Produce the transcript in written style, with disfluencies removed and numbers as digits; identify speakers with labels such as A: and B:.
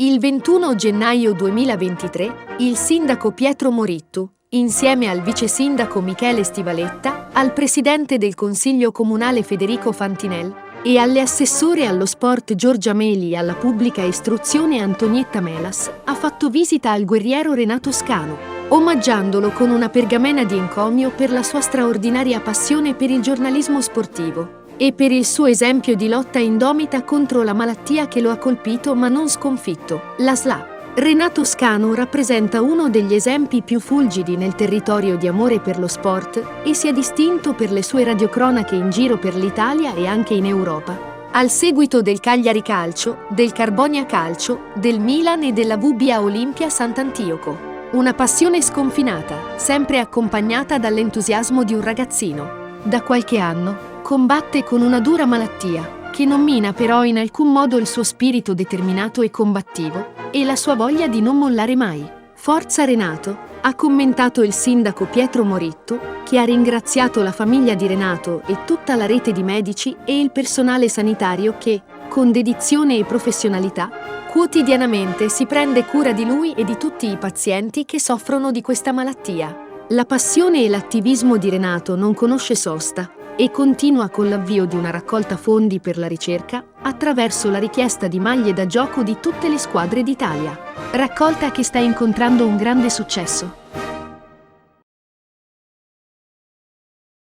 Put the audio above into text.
A: Il 21 gennaio 2023, il sindaco Pietro Morittu, insieme al vice sindaco Michele Stivaletta, al presidente del Consiglio Comunale Federico Fantinel e alle assessore allo sport Giorgia Meli e alla pubblica istruzione Antonietta Melas, ha fatto visita al guerriero Renato Scanu, omaggiandolo con una pergamena di encomio per la sua straordinaria passione per il giornalismo sportivo e per il suo esempio di lotta indomita contro la malattia che lo ha colpito ma non sconfitto, la SLA. Renato Scanu rappresenta uno degli esempi più fulgidi nel territorio di amore per lo sport e si è distinto per le sue radiocronache in giro per l'Italia e anche in Europa, al seguito del Cagliari Calcio, del Carbonia Calcio, del Milan e della VBA Olimpia Sant'Antioco. Una passione sconfinata, sempre accompagnata dall'entusiasmo di un ragazzino. Da qualche anno combatte con una dura malattia, che non mina però in alcun modo il suo spirito determinato e combattivo e la sua voglia di non mollare mai. Forza Renato, ha commentato il sindaco Pietro Morittu, che ha ringraziato la famiglia di Renato e tutta la rete di medici e il personale sanitario che, con dedizione e professionalità, quotidianamente si prende cura di lui e di tutti i pazienti che soffrono di questa malattia. La passione e l'attivismo di Renato non conosce sosta e continua con l'avvio di una raccolta fondi per la ricerca attraverso la richiesta di maglie da gioco di tutte le squadre d'Italia. Raccolta che sta incontrando un grande successo.